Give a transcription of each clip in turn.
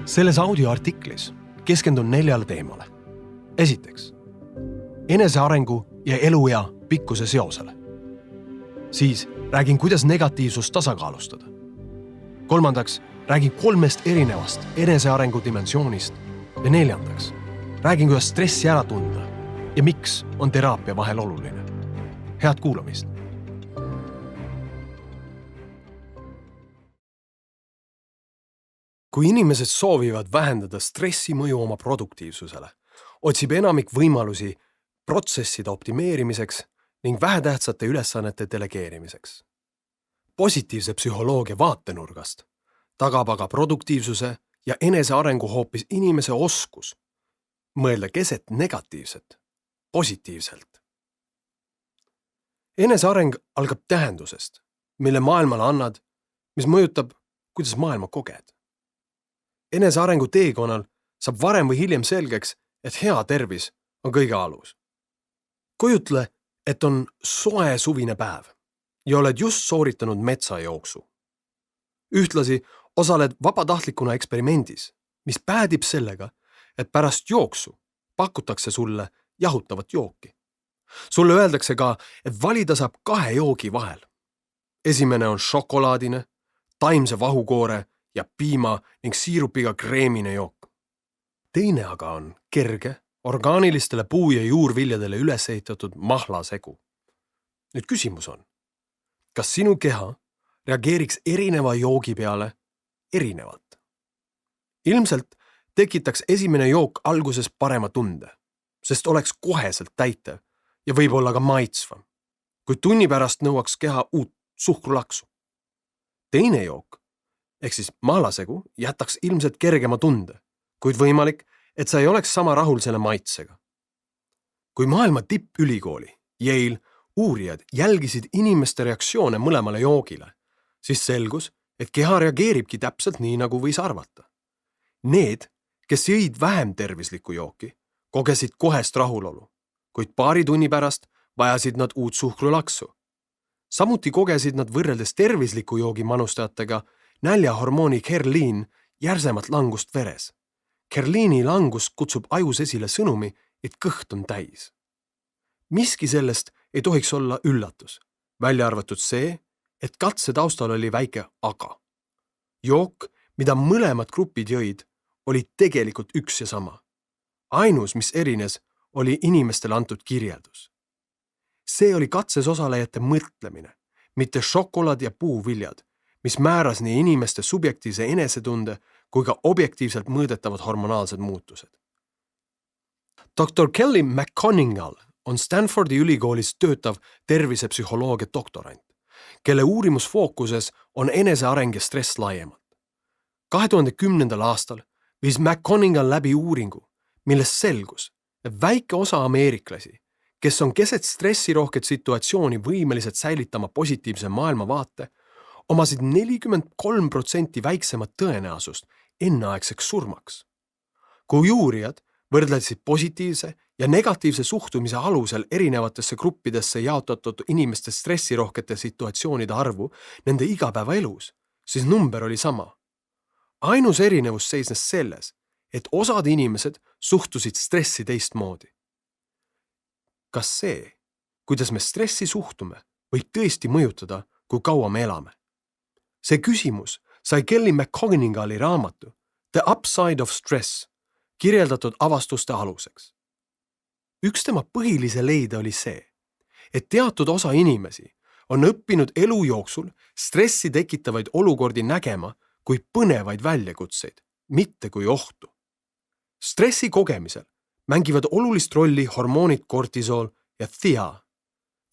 Selles audioartiklis keskendun 4 teemale. Esiteks, enesearengu ja eluea pikkuse seosele. Siis räägin, kuidas negatiivsust tasakaalustada. Kolmandaks, räägin 3 erinevast enesearengu dimensioonist. Ja 4, räägin, kuidas stressi ära tunda ja miks on teraapia vahel oluline. Head kuulamist! Kui inimesed soovivad vähendada stressi mõju oma produktiivsusele, otsib enamik võimalusi protsesside optimeerimiseks ning vähetähtsate ülesannete delegeerimiseks. Positiivse psühholoogia vaatenurgast tagab aga produktiivsuse ja enesearengu hoopis inimese oskus mõelda keset negatiivset positiivselt. Eneseareng algab tähendusest, mille maailmale annad, mis mõjutab, kuidas maailma koged. Enesearengu teekonnal saab varem või hiljem selgeks, et hea tervis on kõige alus. Kujutle, et on soe suvine päev ja oled just sooritanud metsajooksu. Ühtlasi osaled vabatahtlikuna eksperimendis, mis päädib sellega, et pärast jooksu pakutakse sulle jahutavat jooki. Sulle öeldakse ka, et valida saab 2 joogi vahel. Esimene on šokolaadine, taimse vahukoore ja piima ning siirupiga kreemine jook. Teine aga on kerge, orgaanilistele puu- ja juurviljadele üles ehitatud mahlasegu. Nüüd küsimus on, kas sinu keha reageeriks erineva joogi peale erinevalt? Ilmselt tekitaks esimene jook alguses parema tunde, sest oleks koheselt täitev ja võib olla ka maitsvam. Kuid tunni pärast nõuaks keha uut suhkrulaksu. Teine jook ehk siis mahlasegu jätaks ilmselt kergema tunde, kuid võimalik, et sa ei oleks sama rahul selle maitsega. Kui maailma tippülikooli, Yale, uurijad jälgisid inimeste reaktsioone mõlemale joogile, siis selgus, et keha reageeribki täpselt nii, nagu võis arvata. Need, kes jõid vähem tervislikku jooki, kogesid kohest rahulolu, kuid paari tunni pärast vajasid nad uut suhkrulaksu. Samuti kogesid nad võrreldes tervisliku joogi manustajatega näljahormooni Ghrelin järsemat langust veres. Ghrelini langus kutsub ajus esile sõnumi, et kõht on täis. Miski sellest ei tohiks olla üllatus, välja arvatud see, et katse taustal oli väike aga. Jook, mida mõlemad grupid jõid, oli tegelikult üks ja sama. Ainus, mis erines, oli inimestele antud kirjeldus. See oli katses osalejate mõtlemine, mitte šokolaad ja puuviljad, mis määras nii inimeste subjektiivse enesetunde kui ka objektiivselt mõõdetavad hormonaalsed muutused. Dr. Kelly McConningal on Stanfordi ülikoolis töötav tervisepsühholoogia doktorant, kelle uurimusfookuses on eneseareng ja stress laiemalt. 2010. aastal viis McConningal läbi uuringu, millest selgus, et väike osa ameeriklasi, kes on keset stressirohket situatsiooni võimelised säilitama positiivse maailmavaate, omasid 43% väiksemat tõenäosust enneaegseks surmaks. Kui uurijad võrdlesid positiivse ja negatiivse suhtumise alusel erinevatesse gruppidesse jaotatud inimeste stressirohkete situatsioonide arvu nende igapäevaelus, siis number oli sama. Ainus erinevus seisnes selles, et osad inimesed suhtusid stressi teistmoodi. Kas see, kuidas me stressi suhtume, võib tõesti mõjutada, kui kaua me elame? See küsimus sai Kelly McConningali raamatu The Upside of Stress kirjeldatud avastuste aluseks. Üks tema põhilise leide oli see, et teatud osa inimesi on õppinud elu jooksul stressi tekitavaid olukordi nägema kui põnevaid väljakutseid, mitte kui ohtu. Stressi kogemisel mängivad olulist rolli hormoonid kortisool ja thea.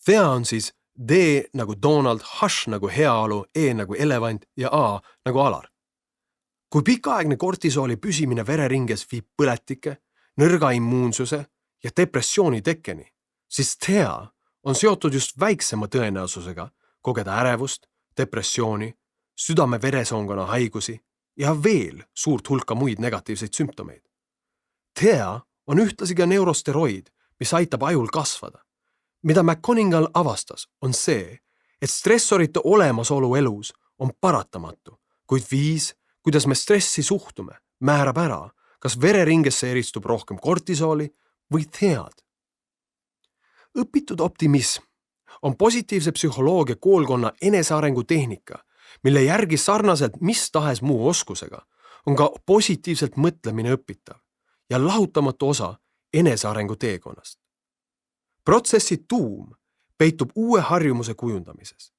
Thea on siis D nagu Donald, H nagu heaolu, E nagu elevant ja A nagu Alar. Kui pikaaegne kortisooli püsimine vereringes viib põletike, nõrga immuunsuse ja depressiooni tekkeni, siis thea on seotud just väiksema tõenäosusega kogeda ärevust, depressiooni, südame-veresoonkonna haigusi ja veel suurt hulka muid negatiivseid sümptomeid. Thea on ühtlasi ka neurosteroid, mis aitab ajul kasvada. Mida McConningal avastas, on see, et stressorite olemasolu elus on paratamatu, kuid viis, kuidas me stressi suhtume, määrab ära, kas vereringesse eristub rohkem kortisooli või thead. Õpitud optimism on positiivse psühholoogia koolkonna enesearengu tehnika, mille järgi sarnaselt mis tahes muu oskusega on ka positiivselt mõtlemine õpitav ja lahutamatu osa enesearengu teekonnast. Protsessi tuum peitub uue harjumuse kujundamises.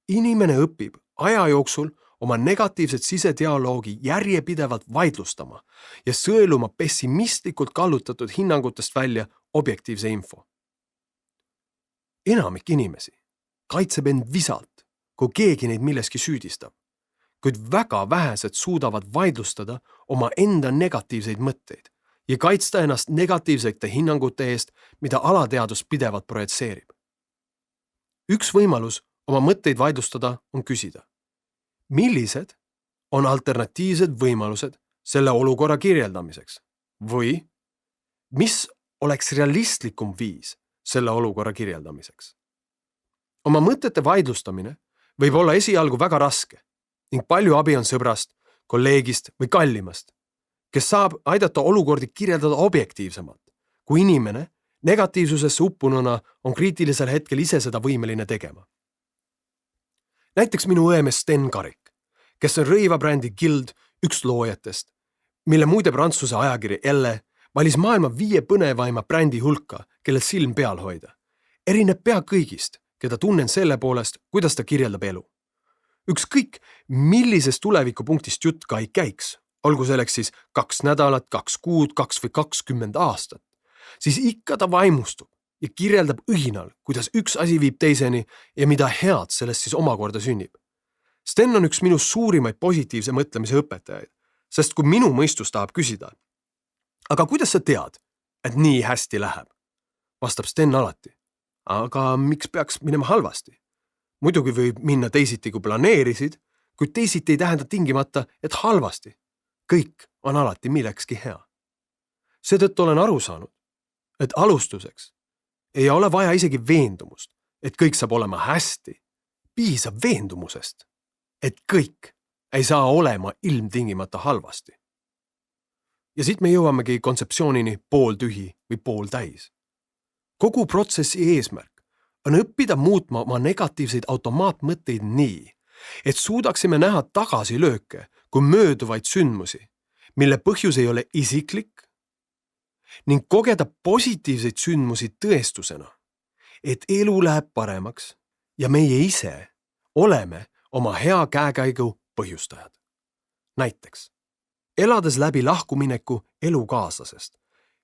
Inimene õpib aja jooksul oma negatiivset sisedialoogi järjepidevalt vaidlustama ja sõeluma pessimistlikult kallutatud hinnangutest välja objektiivse info. Enamik inimesi kaitseb end visalt, kui keegi neid milleski süüdistab, kuid väga vähesed suudavad vaidlustada oma enda negatiivseid mõtteid ja kaitsta ennast negatiivsete hinnangute eest, mida alateadus pidevalt projitseerib. Üks võimalus oma mõtteid vaidlustada on küsida, millised on alternatiivsed võimalused selle olukorra kirjeldamiseks või mis oleks realistlikum viis selle olukorra kirjeldamiseks. Oma mõtete vaidlustamine võib olla esialgu väga raske ning palju abi on sõbrast, kolleegist või kallimast, kes saab aidata olukordi kirjeldada objektiivsemalt, kui inimene negatiivsusesse uppununa on kriitilisel hetkel ise seda võimeline tegema. Näiteks minu õemees Sten Karik, kes on rõivabrändi Guild üks loojatest, mille muide prantsuse ajakiri Elle valis maailma 5 põnevaima brändi hulka, kellel silm peal hoida. Erineb pea kõigist, keda tunnen selle poolest, kuidas ta kirjeldab elu. Ükskõik, millisest tulevikupunktist jutt ka ei käiks, olgu selleks siis 2 nädalat, 2 kuud, 2 või 20 aastat, siis ikka ta vaimustub ja kirjeldab õhinal, kuidas üks asi viib teiseni ja mida head sellest siis omakorda sünnib. Sten on üks minu suurimaid positiivse mõtlemise õpetajaid, sest kui minu mõistus tahab küsida, aga kuidas sa tead, et nii hästi läheb? Vastab Sten alati. Aga miks peaks minema halvasti? Muidugi võib minna teisiti kui planeerisid, kuid teisiti ei tähenda tingimata, et halvasti. Kõik on alati millekski hea. Seetõttu olen aru saanud, et alustuseks ei ole vaja isegi veendumust, et kõik saab olema hästi. Piisab veendumusest, et kõik ei saa olema ilmtingimata halvasti. Ja siit me jõuamegi kontseptsioonini pooltühi või pooltäis. Kogu protsessi eesmärk on õppida muutma oma negatiivseid automaatmõtteid nii, et suudaksime näha tagasilööke kui mööduvaid sündmusi, mille põhjus ei ole isiklik, ning kogeda positiivseid sündmusi tõestusena, et elu läheb paremaks ja meie ise oleme oma hea käekäigu põhjustajad. Näiteks, elades läbi lahkumineku elukaaslasest,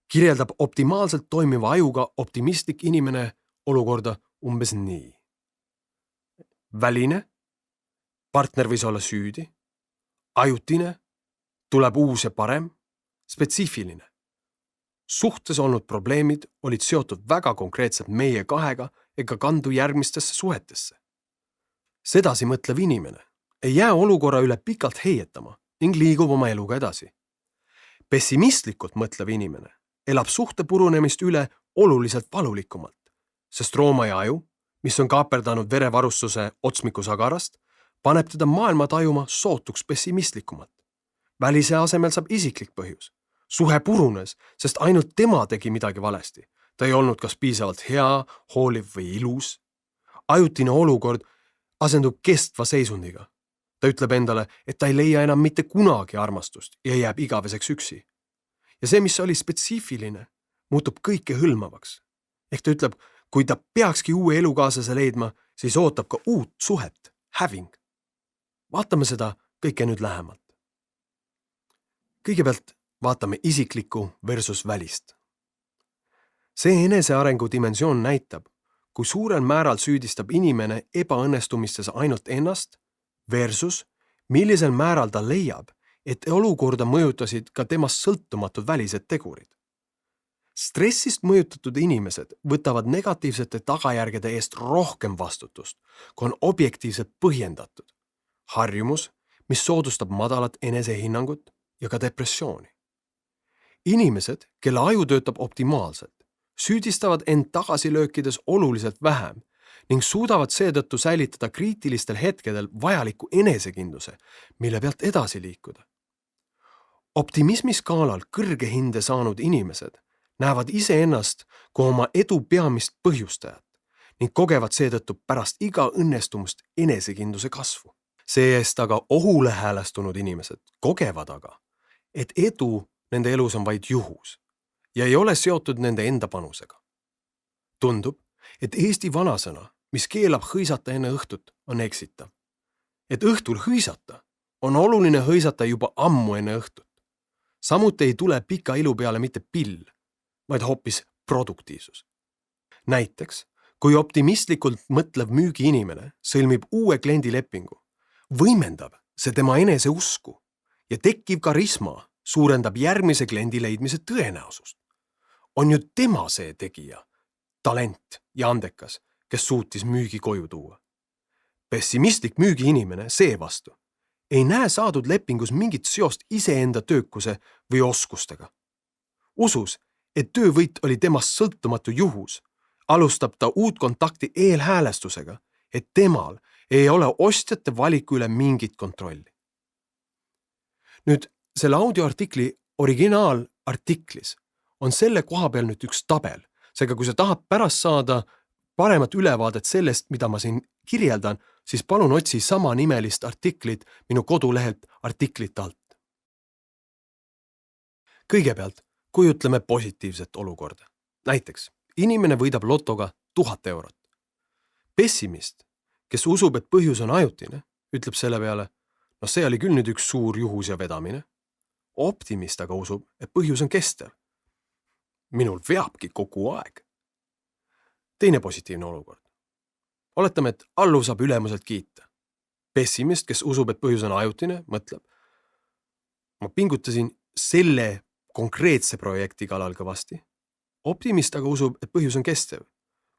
kirjeldab optimaalselt toimiva ajuga optimistlik inimene olukorda umbes nii. Väline, partner võis olla süüdi, ajutine, tuleb uus ja parem, spetsiifiline. Suhtes olnud probleemid olid seotud väga konkreetselt meie kahega ega kandu järgmistesse suhetesse. Sedasi mõtlev inimene ei jää olukorra üle pikalt heietama ning liigub oma eluga edasi. Pessimistlikult mõtlev inimene elab suhte purunemist üle oluliselt valulikumalt, sest Rooma ja aju, mis on kaaperdanud verevarustuse otsmiku sagarast, paneb teda maailma tajuma sootuks pessimistlikumalt. Välise asemel saab isiklik põhjus. Suhe purunes, sest ainult tema tegi midagi valesti. Ta ei olnud kas piisavalt hea, hooliv või ilus. Ajutine olukord asendub kestva seisundiga. Ta ütleb endale, et ta ei leia enam mitte kunagi armastust ja jääb igaveseks üksi. Ja see, mis oli spetsiifiline, muutub kõike hõlmavaks. Ehk ta ütleb, kui ta peakski uue elukaaslase leidma, siis ootab ka uut suhet, having. Vaatame seda kõike nüüd lähemalt. Kõigepealt vaatame isiklikku versus välist. See enesearengu dimensioon näitab, kui suurel määral süüdistab inimene ebaõnnestumistes ainult ennast versus millisel määral ta leiab, et olukorda mõjutasid ka temast sõltumatud välised tegurid. Stressist mõjutatud inimesed võtavad negatiivsete tagajärgede eest rohkem vastutust, kui on objektiivselt põhjendatud. Harjumus, mis soodustab madalat enesehinnangut ja ka depressiooni. Inimesed, kelle aju töötab optimaalselt, süüdistavad end tagasilöökides oluliselt vähem ning suudavad seetõttu säilitada kriitilistel hetkedel vajaliku enesekindluse, mille pealt edasi liikuda. Optimismi skaalal kõrge hinde saanud inimesed näevad iseennast kui oma edu peamist põhjustajat ning kogevad seetõttu pärast iga õnnestumust enesekindluse kasvu. See-eest aga ohule häälestunud inimesed kogevad aga, et edu nende elus on vaid juhus ja ei ole seotud nende enda panusega. Tundub, et Eesti vanasõna, mis keelab hõisata enne õhtut, on eksitav. Et õhtul hõisata, on oluline hõisata juba ammu enne õhtut. Samuti ei tule pika ilu peale mitte pill, vaid hoopis produktiivsus. Näiteks, kui optimistlikult mõtlev müügiinimene sõlmib uue kliendilepingu, võimendab see tema enese usku ja tekkiv karisma suurendab järgmise kliendi leidmise tõenäosust. On ju tema see tegija, talent ja andekas, kes suutis müügi koju tuua. Pessimistlik müügiinimene seevastu ei näe saadud lepingus mingit seost iseenda töökuse või oskustega. Usus, et töövõit oli temast sõltumatu juhus, alustab ta uut kontakti eelhäälestusega, et temal ei ole ostjate valiku üle mingit kontrolli. Nüüd selle audioartikli originaalartiklis on selle koha peal nüüd üks tabel, seega kui sa tahad pärast saada paremat ülevaadet sellest, mida ma siin kirjeldan, siis palun otsi sama nimelist artiklit minu kodulehelt artiklite alt. Kõigepealt kujutleme positiivset olukorda. Näiteks, inimene võidab lotoga 1000 eurot. Pessimist, kes usub, et põhjus on ajutine, ütleb selle peale, no see oli küll nüüd üks suur juhus ja vedamine. Optimist aga usub, et põhjus on kestev. Minul veabki kogu aeg. Teine positiivne olukord. Oletame, et alluv saab ülemuselt kiita. Pessimist, kes usub, et põhjus on ajutine, mõtleb, ma pingutasin selle konkreetse projekti kallal kõvasti. Optimist aga usub, et põhjus on kestev.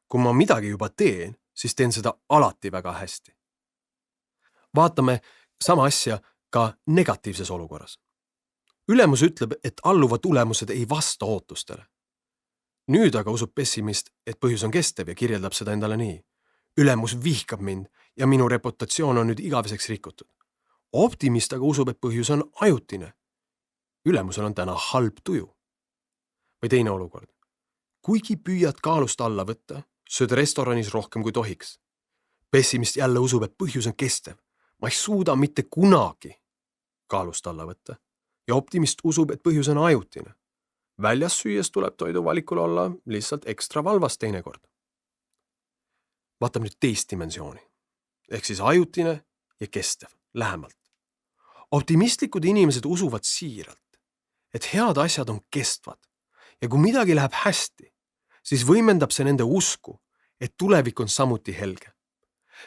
Kui ma midagi juba teen, siis teen seda alati väga hästi. Vaatame sama asja ka negatiivses olukorras. Ülemus ütleb, et alluva tulemused ei vasta ootustele. Nüüd aga usub pessimist, et põhjus on kestev ja kirjeldab seda endale nii. Ülemus vihkab mind ja minu reputatsioon on nüüd igaveseks rikutud. Optimist aga usub, et põhjus on ajutine. Ülemusel on täna halb tuju. Või teine olukord. Kuigi püüad kaalust alla võtta, sööd restoranis rohkem kui tohiks. Pessimist jälle usub, et põhjus on kestev. Ma ei suuda mitte kunagi kaalust alla võtta. Ja optimist usub, et põhjus on ajutine. Väljas süües tuleb toidu valikul olla lihtsalt ekstra valvas teinekord. Vaatame nüüd teist dimensiooni. Ehk siis ajutine ja kestev, lähemalt. Optimistlikud inimesed usuvad siiralt, et head asjad on kestvad. Ja kui midagi läheb hästi, siis võimendab see nende usku, et tulevik on samuti helge.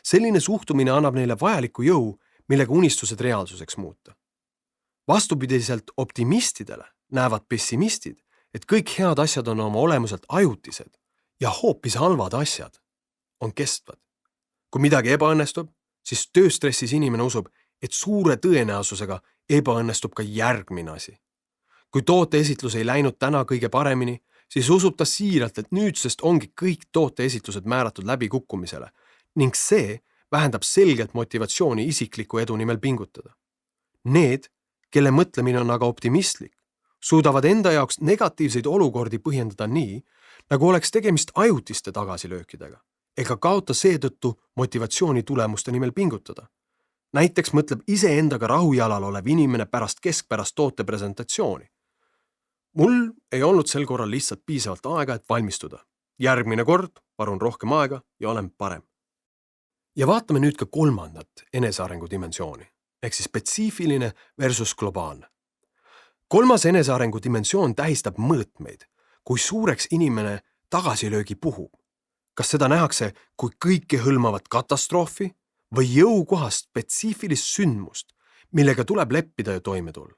Selline suhtumine annab neile vajaliku jõu, millega unistused reaalsuseks muuta. Vastupidiselt optimistidele näevad pessimistid, et kõik head asjad on oma olemuselt ajutised ja hoopis halvad asjad on kestvad. Kui midagi ebaõnnestub, siis tööstressis inimene usub, et suure tõenäosusega ebaõnnestub ka järgmine asi. Kui tooteesitlus ei läinud täna kõige paremini, siis usub ta siiralt, et nüüdsest ongi kõik tooteesitlused määratud läbikukkumisele ning see vähendab selgelt motivatsiooni isikliku edu nimel pingutada. Need, kelle mõtlemine on aga optimistlik, suudavad enda jaoks negatiivseid olukordi põhjendada nii, nagu oleks tegemist ajutiste tagasilöökidega, ega kaota seetõttu motivatsiooni tulemuste nimel pingutada. Näiteks mõtleb iseendaga rahujalal olev inimene pärast keskpärast toote presentatsiooni. Mul ei olnud sel korral lihtsalt piisavalt aega, et valmistuda. Järgmine kord varun rohkem aega ja olen parem. Ja vaatame nüüd ka kolmandat enesearengu dimensiooni, ehk siis spetsiifiline versus globaalne. Kolmas enesearengu dimensioon tähistab mõõtmeid, kui suureks inimene tagasilöögi puhub. Kas seda nähakse kui kõike hõlmavat katastroofi või jõukohast spetsiifilist sündmust, millega tuleb leppida ja toime tulla?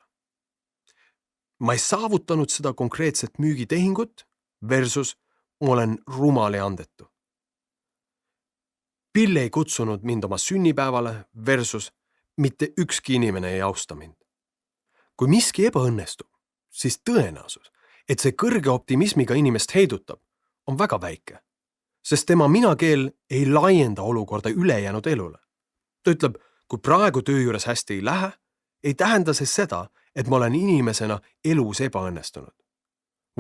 Ma ei saavutanud seda konkreetset müügitehingut versus ma olen rumal ja andetu. Bill ei kutsunud mind oma sünnipäevale versus mitte ükski inimene ei austa mind. Kui miski ebaõnnestub, siis tõenäosus, et see kõrge optimismiga inimest heidutab, on väga väike, sest tema minakeel ei laienda olukorda ülejäänud elule. Ta ütleb, kui praegu töö juures hästi ei lähe, ei tähenda see seda, et ma olen inimesena elus ebaõnnestunud.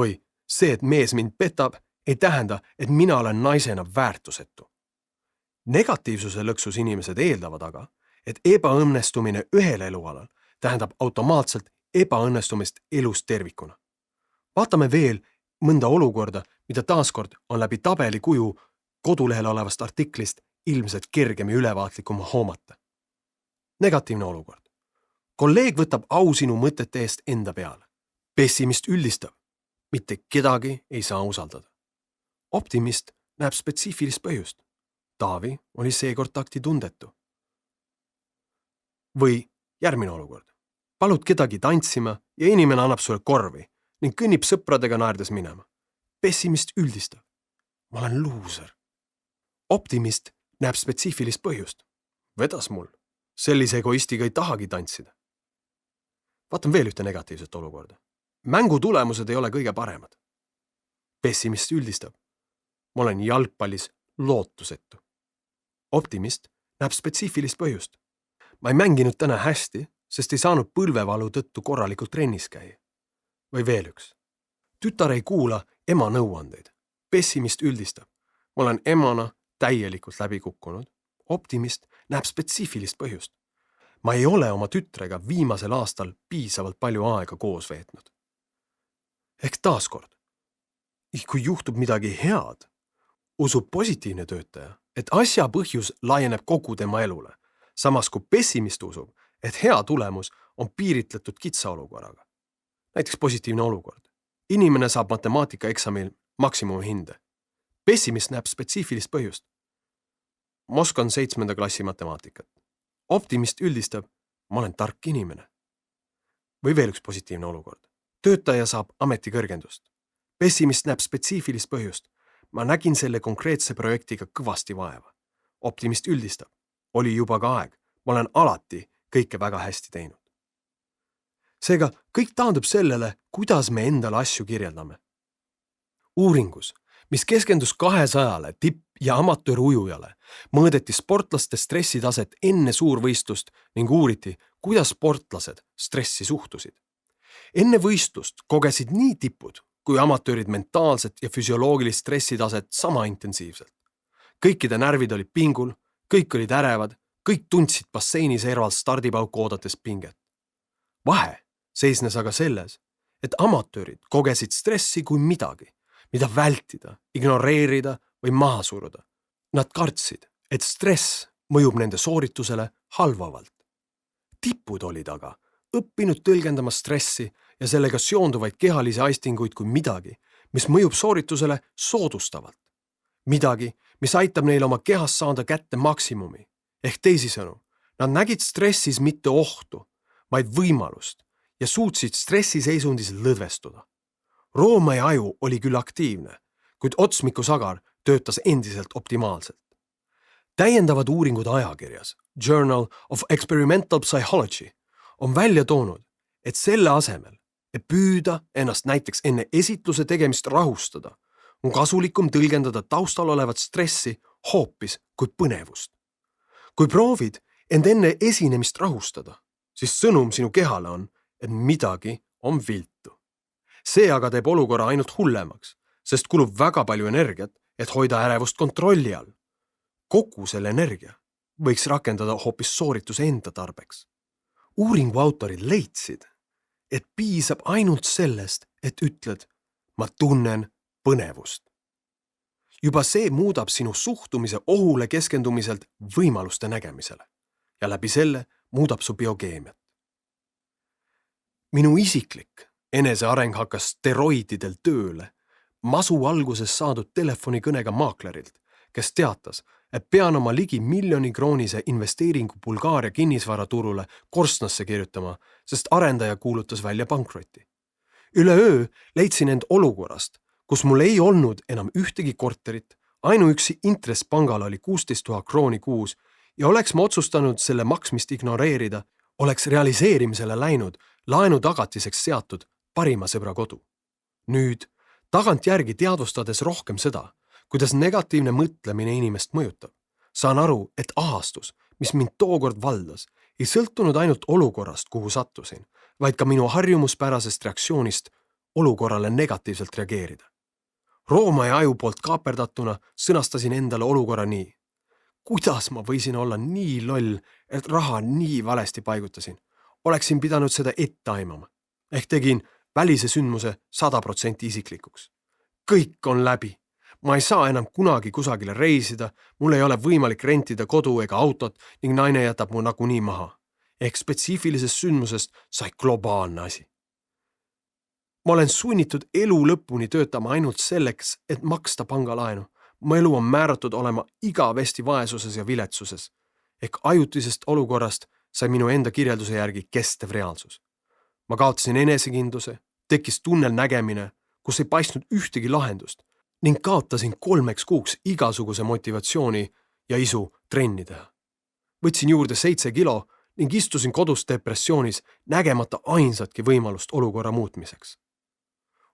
Või see, et mees mind petab, ei tähenda, et mina olen naisena väärtusetu. Negatiivsuse lõksus inimesed eeldavad aga, et ebaõnnestumine ühel elualal tähendab automaatselt ebaõnnestumist elus tervikuna. Vaatame veel mõnda olukorda, mida taaskord on läbi tabeli kuju kodulehel olevast artiklist ilmselt kergemi ülevaatlikum hoomata. Negatiivne olukord. Kolleeg võtab au sinu mõtete eest enda peale. Pessimist üldistab. Mitte kedagi ei saa usaldada. Optimist näeb spetsiifilist põhjust. Taavi oli seekord taktitundetu. Või järgmine olukord. Palud kedagi tantsima ja inimene annab sulle korvi ning kõnnib sõpradega naerdes minema. Pessimist üldistab. Ma olen luuser. Optimist näeb spetsiifilist põhjust. Vedas mul. Sellise egoistiga ei tahagi tantsida. Vaatan veel ühte negatiivset olukorda. Mängu tulemused ei ole kõige paremad. Pessimist üldistab. Ma olen jalgpallis lootusetu. Optimist näeb spetsiifilist põhjust. Ma ei mänginud täna hästi, sest ei saanud põlvevalu tõttu korralikult trennis käia. Või veel üks. Tütar ei kuula ema nõuandeid. Pessimist üldistab. Ma olen emana täielikult läbi kukkunud. Optimist näeb spetsiifilist põhjust. Ma ei ole oma tütrega viimasel aastal piisavalt palju aega koos veetnud. Ehk taaskord, kui juhtub midagi head, usub positiivne töötaja, et asja põhjus laieneb kogu tema elule, samas kui pessimist usub, et hea tulemus on piiritletud kitsa olukorraga. Näiteks positiivne olukord. Inimene saab matemaatikaeksamil maksimumhinde. Pessimist näeb spetsiifilist põhjust. Ma oskan 7. klassi matemaatikat. Optimist üldistab, ma olen tark inimene. Või veel üks positiivne olukord. Töötaja saab ametikõrgendust. Pessimist näeb spetsiifilist põhjust. Ma nägin selle konkreetse projektiga kõvasti vaeva. Optimist üldistab. Oli juba ka aeg. Ma olen alati kõike väga hästi teinud. Seega kõik taandub sellele, kuidas me endale asju kirjeldame. Uuringus, mis keskendus 200 tipp- ja amatöörujujale, mõõdeti sportlaste stressitaset enne suurvõistlust ning uuriti, kuidas sportlased stressi suhtusid. Enne võistlust kogesid nii tipud kui amatöörid mentaalset ja füsioloogilist stressitaset sama intensiivselt. Kõikide närvid olid pingul, kõik olid ärevad, kõik tundsid basseini serval stardipauku oodates pinget. Vahe seisnes aga selles, et amatöörid kogesid stressi kui midagi, mida vältida, ignoreerida või maha suruda. Nad kartsid, et stress mõjub nende sooritusele halvavalt. Tipud olid aga õppinud tõlgendama stressi ja sellega seonduvaid kehalisi aistinguid kui midagi, mis mõjub sooritusele soodustavalt. Midagi, mis aitab neil oma kehas saada kätte maksimumi. Ehk teisisõnu, nad nägid stressis mitte ohtu, vaid võimalust ja suutsid stressiseisundis lõdvestuda. Rooma ja aju oli küll aktiivne, kuid otsmiku sagar töötas endiselt optimaalselt. Täiendavad uuringud ajakirjas Journal of Experimental Psychology on välja toonud, et selle asemel, et püüda ennast näiteks enne esitluse tegemist rahustada, on kasulikum tõlgendada taustal olevat stressi hoopis kui põnevust. Kui proovid end enne esinemist rahustada, siis sõnum sinu kehale on, et midagi on viltu. See aga teeb olukorra ainult hullemaks, sest kulub väga palju energiat, et hoida ärevust kontrolli all. Kogu selle energia võiks rakendada hoopis soorituse enda tarbeks. Uuringu autorid leidsid, et piisab ainult sellest, et ütled, ma tunnen põnevust. Juba see muudab sinu suhtumise ohule keskendumiselt võimaluste nägemisele ja läbi selle muudab su biokeemiat. Minu isiklik eneseareng hakkas steroididel tööle masu alguses saadud telefonikõnega maaklerilt, kes teatas, et pean oma ligi 1 miljoni kroonise investeeringu Bulgaaria kinnisvaraturule korstnasse kirjutama, sest arendaja kuulutas välja pankroti. Üleöö leidsin end olukorrast, kus mul ei olnud enam ühtegi korterit, ainuüksi intress pangal oli 16 000 krooni kuus ja oleks ma otsustanud selle maksmist ignoreerida, oleks realiseerimisele läinud laenu tagatiseks seatud parima sõbra kodu. Nüüd, tagantjärgi teadvustades rohkem seda, kuidas negatiivne mõtlemine inimest mõjutab, saan aru, et ahastus, mis mind tookord valdas, ei sõltunud ainult olukorrast, kuhu sattusin, vaid ka minu harjumuspärasest reaktsioonist olukorrale negatiivselt reageerida. Rooma ja aju poolt kaaperdatuna sõnastasin endale olukorra nii. Kuidas ma võisin olla nii loll, et raha nii valesti paigutasin? Oleksin pidanud seda ette aimama. Ehk tegin välise sündmuse 100% isiklikuks. Kõik on läbi. Ma ei saa enam kunagi kusagile reisida, mul ei ole võimalik rentida kodu ega autot ning naine jätab mu nagunii maha. Ehk spetsiifilisest sündmusest sai globaalne asi. Ma olen sunnitud elu lõpuni töötama ainult selleks, et maksta pangalaenu. Mu elu on määratud olema igavesti vaesuses ja viletsuses. Ehk ajutisest olukorrast sai minu enda kirjelduse järgi kestev reaalsus. Ma kaotasin enesekindluse, tekkis tunnel nägemine, kus ei paistnud ühtegi lahendust ning kaotasin 3 kuuks igasuguse motivatsiooni ja isu trenni teha. Võtsin juurde 7 kilo ning istusin kodus depressioonis, nägemata ainsatki võimalust olukorra muutmiseks.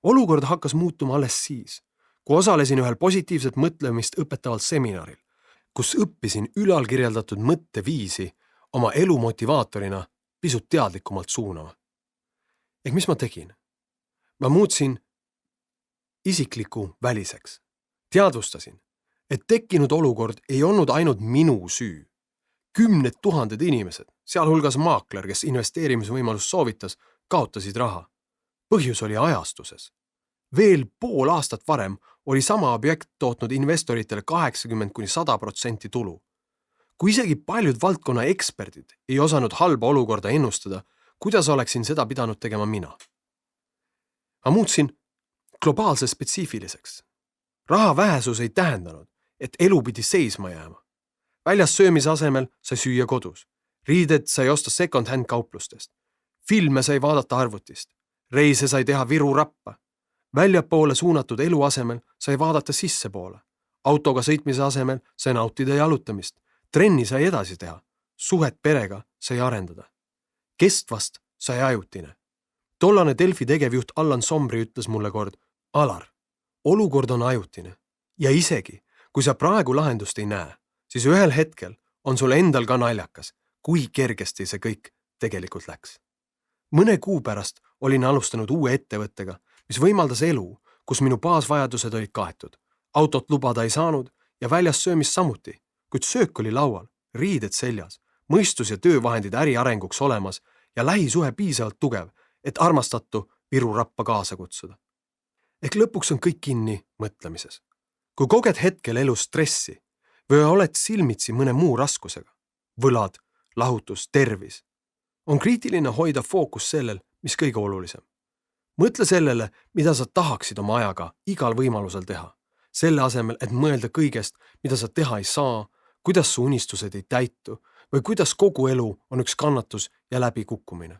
Olukord hakkas muutuma alles siis, kui osalesin ühel positiivset mõtlemist õpetaval seminaril, kus õppisin ülalkirjeldatud mõtteviisi oma elu motivaatorina pisut teadlikumalt suunama. Ehk mis ma tegin? Ma muutsin isikliku väliseks. Teadvustasin, et tekkinud olukord ei olnud ainult minu süü. 10 000 inimesed, sealhulgas maakler, kes investeerimisvõimalust soovitas, kaotasid raha. Põhjus oli ajastuses. Veel pool aastat varem oli sama objekt tootnud investoritele 80–100% tulu. Kui isegi paljud valdkonna eksperdid ei osanud halba olukorda ennustada, kuidas oleksin seda pidanud tegema mina? Ma muutsin globaalse spetsiifiliseks. Raha vähesus ei tähendanud, et elu pidi seisma jääma. Väljas söömise asemel sai süüa kodus. Riided sai osta second-hand kauplustest. Filme sai vaadata arvutist. Reise sai teha Viru Rappa. Väljapoole suunatud elu asemel sai vaadata sissepoole. Autoga sõitmise asemel sai nautida jalutamist. Trenni sai edasi teha. Suhet perega sai arendada. Kestvast sai ajutine. Tollane Delfi tegevjuht Allan Sombri ütles mulle kord, Alar, olukord on ajutine ja isegi, kui sa praegu lahendust ei näe, siis ühel hetkel on sul endal ka naljakas, kui kergesti see kõik tegelikult läks. Mõne kuu pärast olin alustanud uue ettevõttega, mis võimaldas elu, kus minu baasvajadused olid kaetud. Autot lubada ei saanud ja väljas söömist samuti, kuid söök oli laual, riided seljas, mõistus ja töövahendid äri arenguks olemas ja lähisuhe piisavalt tugev, et armastatu Viru Rappa kaasa kutsuda. Ehk lõpuks on kõik kinni mõtlemises. Kui koged hetkel elus stressi või oled silmitsi mõne muu raskusega, võlad, lahutus, tervis, on kriitiline hoida fookus sellel, mis kõige olulisem. Mõtle sellele, mida sa tahaksid oma ajaga igal võimalusel teha. Selle asemel, et mõelda kõigest, mida sa teha ei saa, kuidas su unistused ei täitu või kuidas kogu elu on üks kannatus ja läbikukkumine.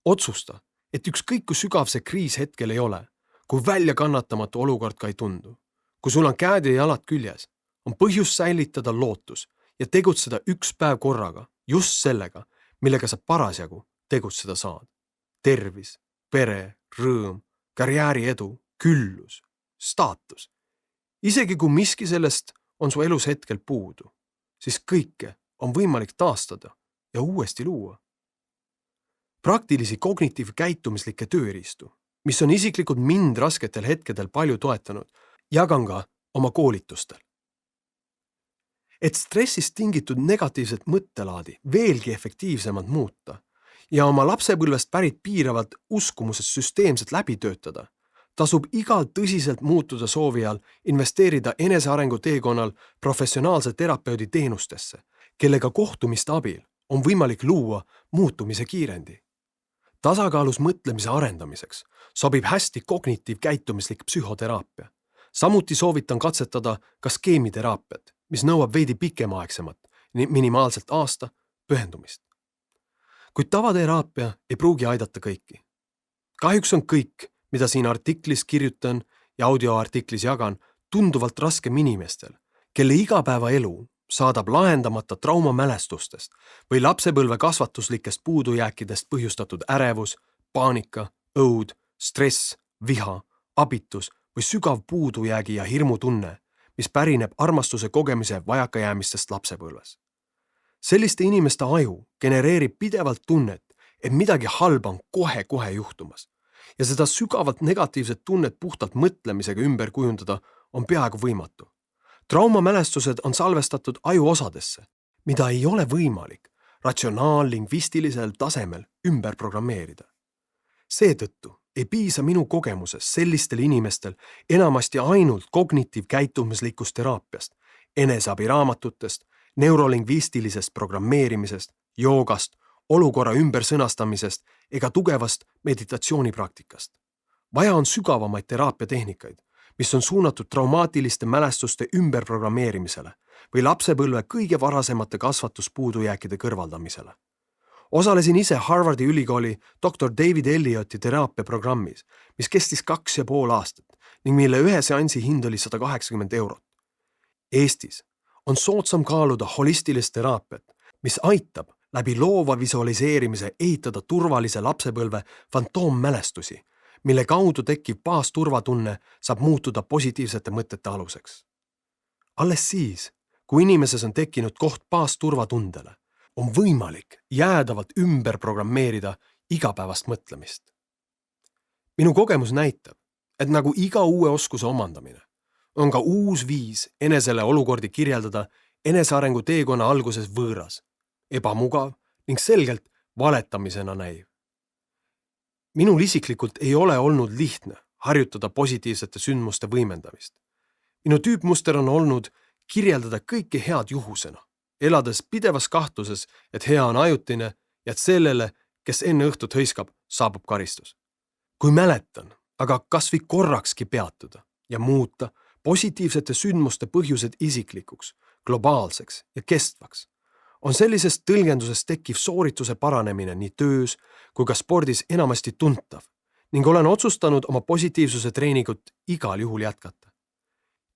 Otsusta, et ükskõik kui sügav see kriis hetkel ei ole, kui välja kannatamatu olukord ka ei tundu. Kui sul on käed ja jalad küljes, on põhjus säilitada lootus ja tegutseda üks päev korraga just sellega, millega sa parasjagu tegutseda saad. Tervis, pere, rõõm, karjääri edu, küllus, staatus. Isegi kui miski sellest on su elus hetkel puudu, siis kõike on võimalik taastada ja uuesti luua. Praktilisi kognitiivkäitumislikke tööriistu, mis on isiklikult mind rasketel hetkedel palju toetanud, jagan ka oma koolitustel. Et stressist tingitud negatiivset mõttelaadi veelgi efektiivsemalt muuta ja oma lapsepõlvest pärit piiravalt uskumusest süsteemselt läbi töötada, tasub igal tõsiselt muutuda soovijal investeerida enesearengu teekonnal professionaalse terapeudi teenustesse, kellega kohtumiste abil on võimalik luua muutumise kiirendi. Tasakaalus mõtlemise arendamiseks sobib hästi kognitiivkäitumislik psühhoteraapia. Samuti soovitan katsetada ka skeemiteraapiat, mis nõuab veidi pikemaaegsemat, minimaalselt aasta pühendumist. Kuid tavateraapia ei pruugi aidata kõiki. Kahjuks on kõik, mida siin artiklis kirjutan ja audioartiklis jagan, tunduvalt raskem inimestel, kelle igapäevaelu saadab lahendamata traumamälestustest või lapsepõlve kasvatuslikest puudujääkidest põhjustatud ärevus, paanika, õud, stress, viha, abitus või sügav puudujäägi ja hirmutunne, mis pärineb armastuse kogemise vajakajäämistest lapsepõlves. Selliste inimeste aju genereerib pidevalt tunnet, et midagi halba on kohe-kohe juhtumas ja seda sügavalt negatiivset tunnet puhtalt mõtlemisega ümber kujundada on peaaegu võimatu. Traumamälestused on salvestatud ajuosadesse, mida ei ole võimalik ratsionaal-lingvistilisel tasemel ümber programmeerida. Seetõttu ei piisa minu kogemuses sellistel inimestel enamasti ainult kognitiivkäitumislikust teraapiast, eneseabiraamatutest, neurolingvistilisest programmeerimisest, joogast, olukorra ümbersõnastamisest ega tugevast meditatsioonipraktikast. Vaja on sügavamaid teraapiatehnikaid, mis on suunatud traumaatiliste mälestuste ümberprogrammeerimisele või lapsepõlve kõige varasemate kasvatuspuudujääkide kõrvaldamisele. Osalesin ise Harvardi ülikooli Dr. David Elliotti teraapiaprogrammis, mis kestis 2,5 aastat ning mille ühe seansi hind oli 180 €. Eestis on soodsam kaaluda holistilist teraapiat, mis aitab läbi loova visualiseerimise ehitada turvalise lapsepõlve fantoommälestusi, mille kaudu tekkiv baasturvatunne saab muutuda positiivsete mõtete aluseks. Alles siis, kui inimeses on tekkinud koht baasturvatundele, on võimalik jäädavalt ümber programmeerida igapäevast mõtlemist. Minu kogemus näitab, et nagu iga uue oskuse omandamine, on ka uus viis enesele olukordi kirjeldada enesearengu teekonna alguses võõras, ebamugav ning selgelt valetamisena näiv. Minul isiklikult ei ole olnud lihtne harjutada positiivsete sündmuste võimendamist. Minu tüüpmuster on olnud kirjeldada kõike head juhusena, elades pidevas kahtluses, et hea on ajutine ja et sellele, kes enne õhtut hõiskab, saabub karistus. Kui mäletan, aga kas või korrakski peatuda ja muuta positiivsete sündmuste põhjused isiklikuks, globaalseks ja kestvaks, on sellisest tõlgendusest tekkiv soorituse paranemine nii töös kui ka spordis enamasti tuntav ning olen otsustanud oma positiivsuse treeningut igal juhul jätkata.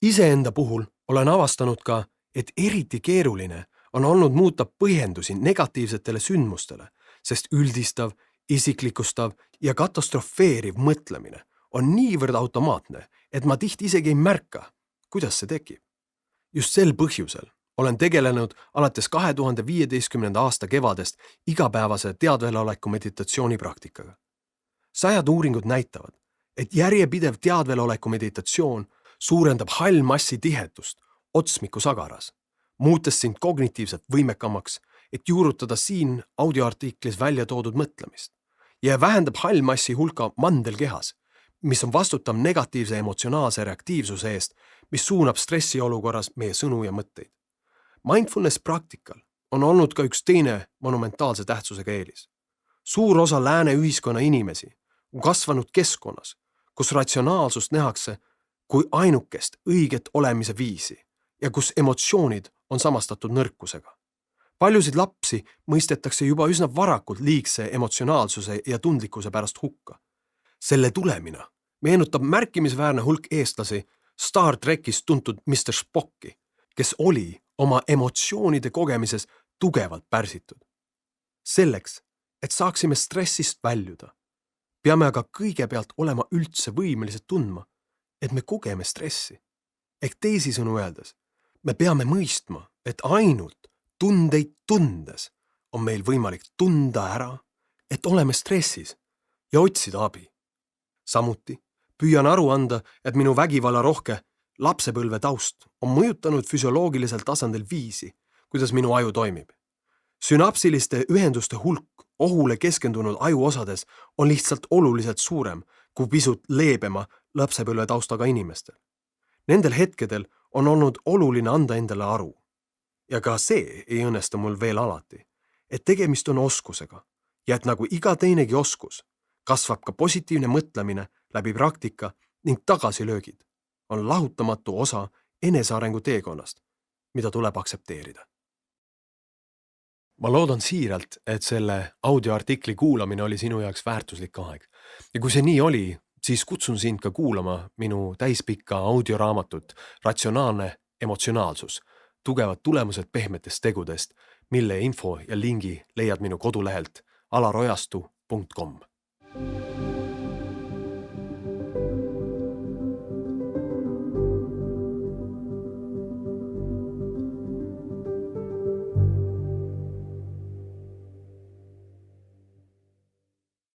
Iseenda puhul olen avastanud ka, et eriti keeruline on olnud muuta põhjendusi negatiivsetele sündmustele, sest üldistav, isiklikustav ja katastrofeeriv mõtlemine on niivõrd automaatne, et ma tihti isegi ei märka, kuidas see tekib. Just sel põhjusel olen tegelenud alates 2015. aasta kevadest igapäevase teadveloleku meditatsioonipraktikaga. 100 uuringud näitavad, et järjepidev teadveloleku meditatsioon suurendab hallmassi tihedust otsmiku sagaras, muutes sind kognitiivselt võimekamaks, et juurutada siin audioartiklis välja toodud mõtlemist ja vähendab hallmassi hulka mandelkehas, mis on vastutav negatiivse emotsionaalse reaktiivsuse eest, mis suunab stressiolukorras meie sõnu ja mõtteid. Mindfulness praktikal on olnud ka üks teine monumentaalse tähtsusega eelis. Suur osa lääne ühiskonna inimesi on kasvanud keskkonnas, kus ratsionaalsust nähakse kui ainukest õiget olemise viisi ja kus emotsioonid on samastatud nõrkusega. Paljusid lapsi mõistetakse juba üsna varakult liigse emotsionaalsuse ja tundlikkuse pärast hukka. Selle tulemina meenutab märkimisväärne hulk eestlasi Star Trekis tuntud Mr. Spocki, kes oli oma emotsioonide kogemises tugevalt pärsitud. Selleks, et saaksime stressist väljuda, peame aga kõigepealt olema üldse võimelised tundma, et me kogeme stressi. Ehk teisisõnu öeldes, me peame mõistma, et ainult tundeid tundes on meil võimalik tunda ära, et oleme stressis ja otsida abi. Samuti püüan aru anda, et minu vägivalarohke lapsepõlve taust on mõjutanud füsioloogilisel tasandil viisi, kuidas minu aju toimib. Sünapsiliste ühenduste hulk ohule keskendunud ajuosades on lihtsalt oluliselt suurem kui pisut leebema lapsepõlve taustaga inimestel. Nendel hetkedel on olnud oluline anda endale aru. Ja ka see ei õnnestu mul veel alati, et tegemist on oskusega ja et nagu iga teinegi oskus, kasvab ka positiivne mõtlemine läbi praktika ning tagasilöögid on lahutamatu osa enesearengu teekonnast, mida tuleb aktsepteerida. Ma loodan siiralt, et selle audioartikli kuulamine oli sinu jaoks väärtuslik aeg. Ja kui see nii oli, siis kutsun sind ka kuulama minu täispikka audioraamatut Ratsionaalne emotsionaalsus, tugevad tulemused pehmetest tegudest, mille info ja lingi leiad minu kodulehelt alarojastu.com.